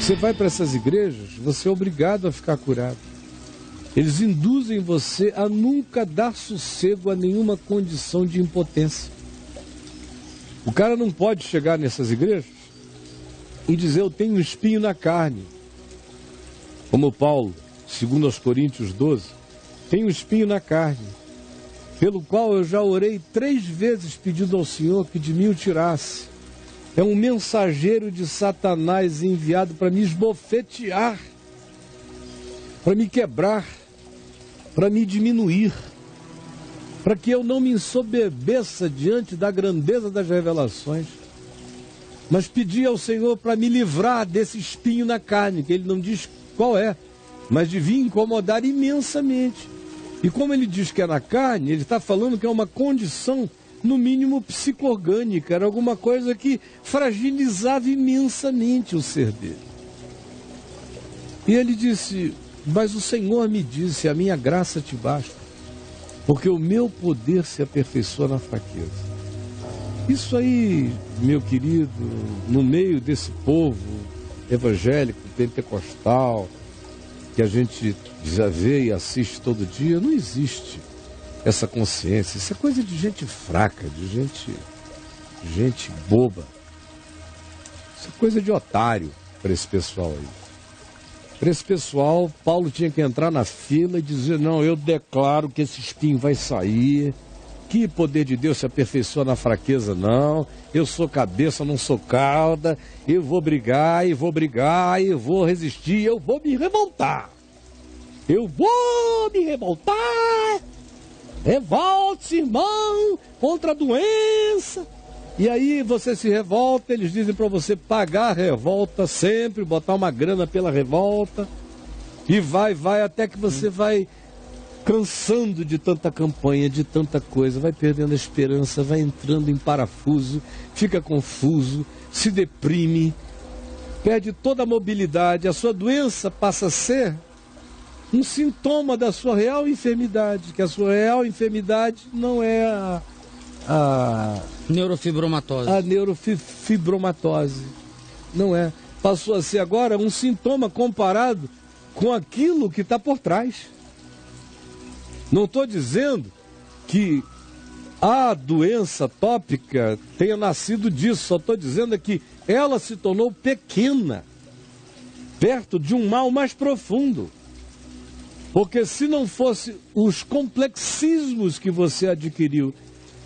Você vai para essas igrejas, você é obrigado a ficar curado. Eles induzem você a nunca dar sossego a nenhuma condição de impotência. O cara não pode chegar nessas igrejas e dizer: eu tenho um espinho na carne. Como Paulo, segundo aos Coríntios 12, tem um espinho na carne, pelo qual eu já orei 3 vezes pedindo ao Senhor que de mim o tirasse. É um mensageiro de Satanás enviado para me esbofetear, para me quebrar, para me diminuir, para que eu não me ensoberbeça diante da grandeza das revelações, mas pedi ao Senhor para me livrar desse espinho na carne, que ele não diz qual é, mas devia incomodar imensamente. E como ele diz que é na carne, ele está falando que é uma condição, no mínimo psico-orgânica, era alguma coisa que fragilizava imensamente o ser dele. E ele disse: mas o Senhor me disse, a minha graça te basta, porque o meu poder se aperfeiçoa na fraqueza. Isso aí, meu querido, no meio desse povo evangélico, pentecostal, que a gente já vê e assiste todo dia, não existe essa consciência. Isso é coisa de gente fraca, de gente boba. Isso é coisa de otário para esse pessoal aí. Para esse pessoal, Paulo tinha que entrar na fila e dizer: não, eu declaro que esse espinho vai sair, que poder de Deus se aperfeiçoa na fraqueza, não, eu sou cabeça, não sou cauda, eu vou brigar, e vou resistir, eu vou me revoltar. Eu vou me revoltar. Revolte-se, irmão, contra a doença. E aí você se revolta, eles dizem para você pagar a revolta sempre, botar uma grana pela revolta. E vai, até que você vai cansando de tanta campanha, de tanta coisa, vai perdendo a esperança, vai entrando em parafuso, fica confuso, se deprime, perde toda a mobilidade. A sua doença passa a ser um sintoma da sua real enfermidade, que a sua real enfermidade não é a neurofibromatose. A neurofibromatose. Não é. Passou a ser agora um sintoma comparado com aquilo que está por trás. Não estou dizendo que a doença tópica tenha nascido disso, só estou dizendo que ela se tornou pequena, perto de um mal mais profundo. Porque se não fosse os complexismos que você adquiriu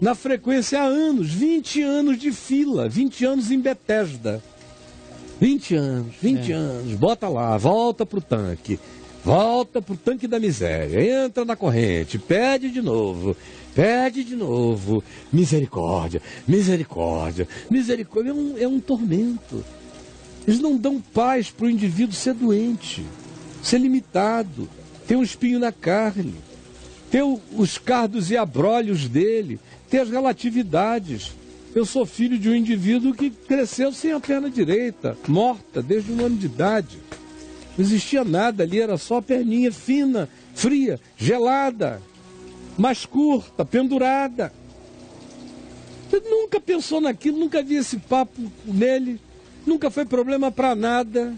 na frequência há anos, 20 anos de fila, 20 anos em Betesda, 20 anos, bota lá, volta pro tanque da miséria, entra na corrente, pede de novo, misericórdia, é um tormento. Eles não dão paz para o indivíduo ser doente, ser limitado, ter um espinho na carne, ter os cardos e abrolhos dele, ter as relatividades. Eu sou filho de um indivíduo que cresceu sem a perna direita, morta desde 1 ano de idade. Não existia nada ali, era só a perninha fina, fria, gelada, mais curta, pendurada. Você nunca pensou naquilo, nunca vi esse papo nele, nunca foi problema para nada.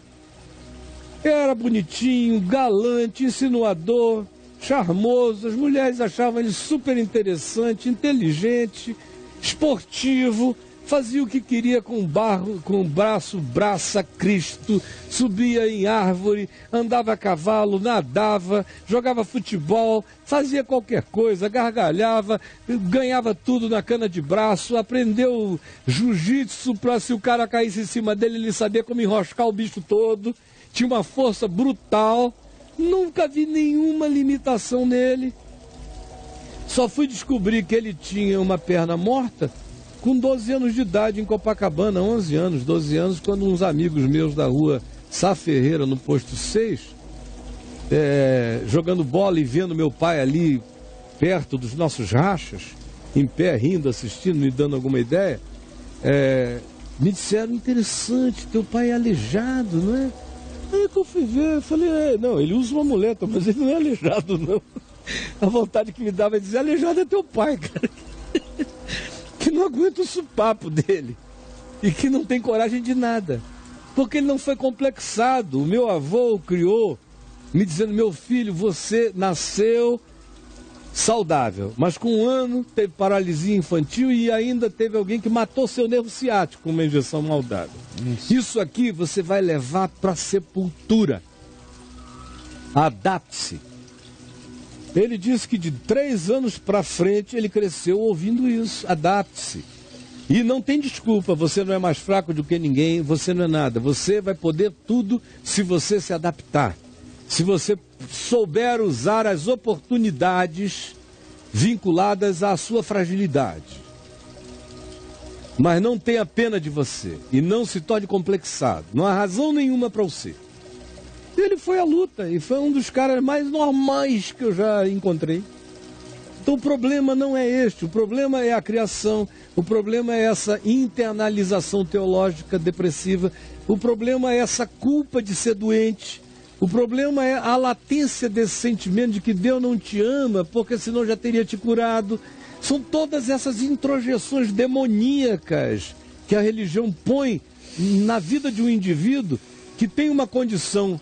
Era bonitinho, galante, insinuador, charmoso. As mulheres achavam ele super interessante, inteligente, esportivo, fazia o que queria com o braço, braça Cristo, subia em árvore, andava a cavalo, nadava, jogava futebol, fazia qualquer coisa, gargalhava, ganhava tudo na cana de braço, aprendeu jiu-jitsu para, se o cara caísse em cima dele, ele sabia como enroscar o bicho todo, tinha uma força brutal, nunca vi nenhuma limitação nele. Só fui descobrir que ele tinha uma perna morta com 12 anos de idade em Copacabana, 11 anos, 12 anos, quando uns amigos meus da rua Sá Ferreira, no posto 6, jogando bola e vendo meu pai ali perto dos nossos rachas, em pé, rindo, assistindo, me dando alguma ideia, me disseram: interessante, teu pai é aleijado, não é? Aí que eu fui ver, eu falei: não, ele usa uma muleta, mas ele não é aleijado, não. A vontade que me dava é dizer: aleijado é teu pai, cara, que não aguenta o supapo dele e que não tem coragem de nada. Porque ele não foi complexado. O meu avô o criou, me dizendo, meu filho, você nasceu saudável, mas com 1 ano teve paralisia infantil e ainda teve alguém que matou seu nervo ciático com uma injeção mal dada. Isso aqui você vai levar para a sepultura. Adapte-se. Ele disse que de 3 anos para frente ele cresceu ouvindo isso. Adapte-se. E não tem desculpa, você não é mais fraco do que ninguém, você não é nada. Você vai poder tudo se você se adaptar. Se você souber usar as oportunidades vinculadas à sua fragilidade. Mas não tenha pena de você e não se torne complexado. Não há razão nenhuma para você. Ele foi à luta e foi um dos caras mais normais que eu já encontrei. Então o problema não é este, o problema é a criação, o problema é essa internalização teológica depressiva, o problema é essa culpa de ser doente, o problema é a latência desse sentimento de que Deus não te ama, porque senão já teria te curado. São todas essas introjeções demoníacas que a religião põe na vida de um indivíduo que tem uma condição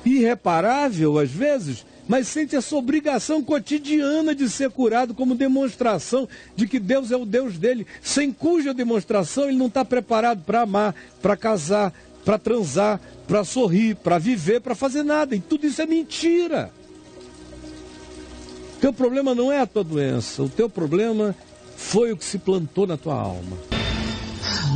irreparável às vezes, mas sente essa obrigação cotidiana de ser curado como demonstração de que Deus é o Deus dele, sem cuja demonstração ele não está preparado para amar, para casar, para transar, para sorrir, para viver, para fazer nada. E tudo isso é mentira. O teu problema não é a tua doença, o teu problema foi o que se plantou na tua alma.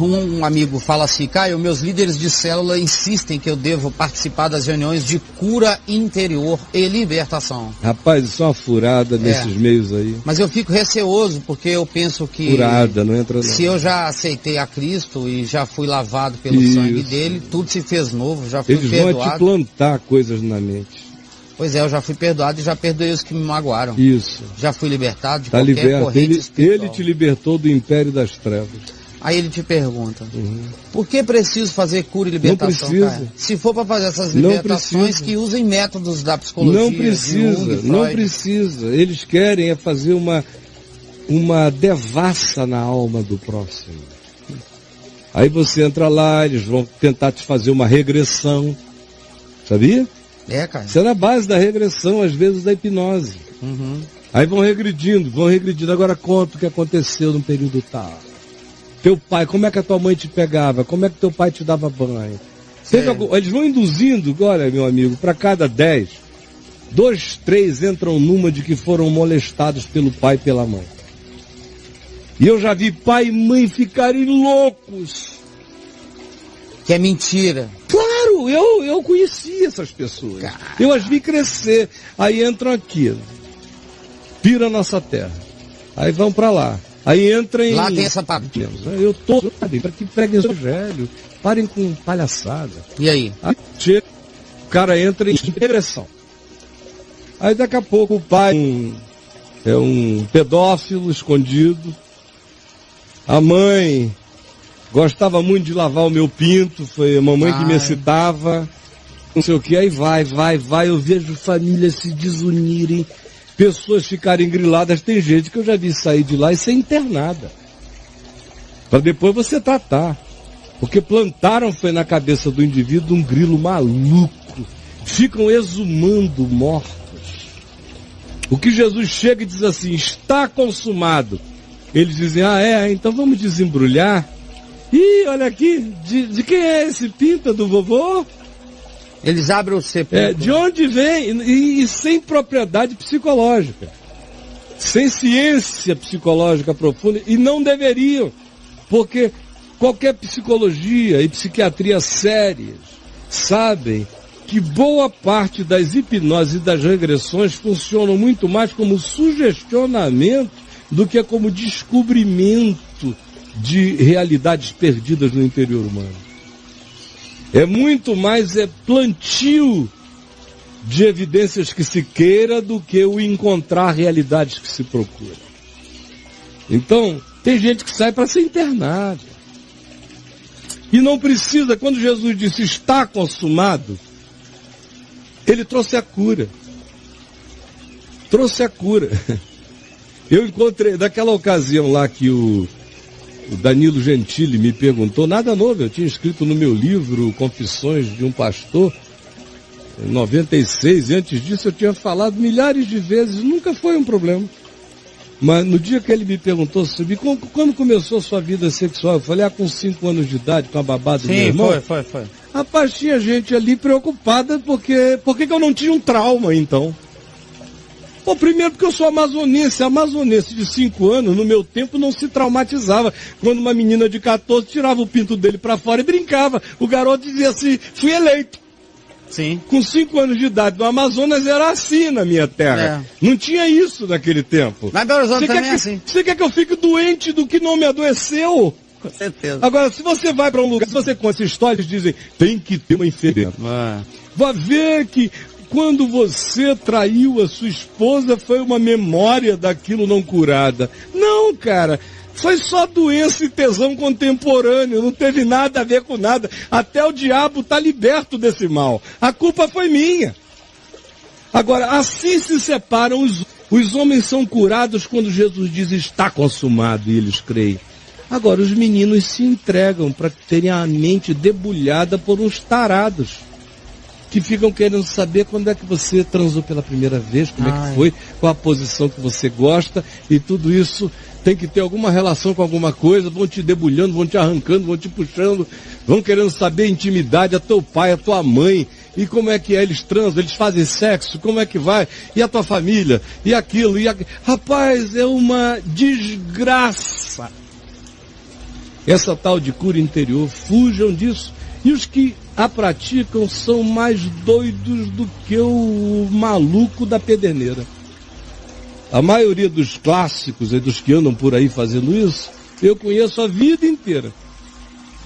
Um amigo fala assim, Caio, meus líderes de célula insistem que eu devo participar das reuniões de cura interior e libertação. Rapaz, isso é uma furada nesses meios aí. Mas eu fico receoso porque eu penso que... Furada, não entra não. Se eu já aceitei a Cristo e já fui lavado pelo sangue dele, tudo se fez novo, já fui perdoado. Eles vão te plantar coisas na mente. Pois é, eu já fui perdoado e já perdoei os que me magoaram. Isso. Já fui libertado de tá qualquer liberto. corrente espiritual. Ele te libertou do império das trevas. Aí ele te pergunta, por que preciso fazer cura e libertação? Não precisa. Cara? Se for para fazer essas libertações, que usem métodos da psicologia. Não precisa, Jung, não precisa. Eles querem é fazer uma devassa na alma do próximo. Aí você entra lá, eles vão tentar te fazer uma regressão. Sabia? É, cara. Isso é na base da regressão, às vezes da hipnose. Aí vão regredindo. Agora conta o que aconteceu no período tal. Teu pai, como é que a tua mãe te pegava? Como é que teu pai te dava banho? Eles vão induzindo, olha, meu amigo, para cada 10, 2, 3 entram numa de que foram molestados pelo pai e pela mãe. E eu já vi pai e mãe ficarem loucos. Que é mentira. Claro, eu conheci essas pessoas. Eu as vi crescer. Aí entram aqui, pira a nossa terra. Aí vão para lá. Aí entra em... Lá tem essa papinha. Eu tô para que preguem o evangelho. Parem com palhaçada. E aí? Aí o cara entra em regressão. Aí daqui a pouco o pai é um pedófilo escondido. A mãe gostava muito de lavar o meu pinto. Foi a mamãe que me excitava. Não sei o que. Aí vai. Eu vejo famílias se desunirem. Pessoas ficarem griladas, tem gente que eu já vi sair de lá e ser internada. Para depois você tratar. Porque plantaram foi na cabeça do indivíduo um grilo maluco. Ficam exumando mortos. O que Jesus chega e diz assim, está consumado. Eles dizem, então vamos desembrulhar. Ih, olha aqui, de quem é esse pinta do vovô? Eles abrem o sepulcro. De onde vem? E sem propriedade psicológica. Sem ciência psicológica profunda. E não deveriam. Porque qualquer psicologia e psiquiatria sérias sabem que boa parte das hipnoses e das regressões funcionam muito mais como sugestionamento do que como descobrimento de realidades perdidas no interior humano. É muito mais plantio de evidências que se queira do que o encontrar realidades que se procura. Então, tem gente que sai para ser internada. E não precisa, quando Jesus disse está consumado, ele trouxe a cura. Trouxe a cura. Eu encontrei, daquela ocasião lá que O Danilo Gentili me perguntou, nada novo, eu tinha escrito no meu livro Confissões de um Pastor, em 96, e antes disso eu tinha falado milhares de vezes, nunca foi um problema. Mas no dia que ele me perguntou sobre quando começou a sua vida sexual, eu falei, com 5 anos de idade, com a babada do meu irmão. Sim, foi. Rapaz, tinha gente ali preocupada porque eu não tinha um trauma, então. Pô, primeiro porque eu sou amazonense. A amazonense de 5 anos, no meu tempo, não se traumatizava. Quando uma menina de 14 tirava o pinto dele pra fora e brincava. O garoto dizia assim, fui eleito. Sim. Com 5 anos de idade. No Amazonas era assim na minha terra. Não tinha isso naquele tempo. Mas Belo Horizonte também é assim. Você quer que eu fique doente do que não me adoeceu? Com certeza. Agora, se você vai para um lugar, se você conta essa história, eles dizem, tem que ter uma enfermeira. Vai ver que quando você traiu a sua esposa, foi uma memória daquilo não curada. Não, cara. Foi só doença e tesão contemporâneo, não teve nada a ver com nada. Até o diabo está liberto desse mal. A culpa foi minha. Agora, assim se separam os homens são curados quando Jesus diz está consumado e eles creem. Agora, os meninos se entregam para terem a mente debulhada por uns tarados que ficam querendo saber quando é que você transou pela primeira vez, como é que foi, qual a posição que você gosta, e tudo isso tem que ter alguma relação com alguma coisa, vão te debulhando, vão te arrancando, vão te puxando, vão querendo saber a intimidade, a teu pai, a tua mãe, e como é que é, eles transam, eles fazem sexo, como é que vai, e a tua família, e aquilo, Rapaz, é uma desgraça. Essa tal de cura interior, fujam disso. E os que a praticam são mais doidos do que o maluco da pederneira. A maioria dos clássicos e dos que andam por aí fazendo isso, eu conheço a vida inteira.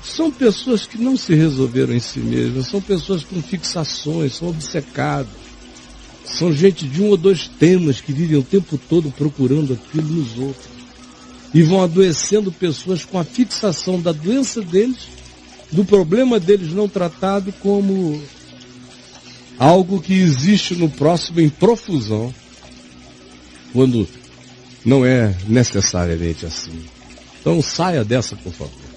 São pessoas que não se resolveram em si mesmas, são pessoas com fixações, são obcecados. São gente de 1 ou 2 temas que vivem o tempo todo procurando aquilo nos outros. E vão adoecendo pessoas com a fixação da doença deles, do problema deles não tratado, como algo que existe no próximo em profusão, quando não é necessariamente assim. Então saia dessa, por favor.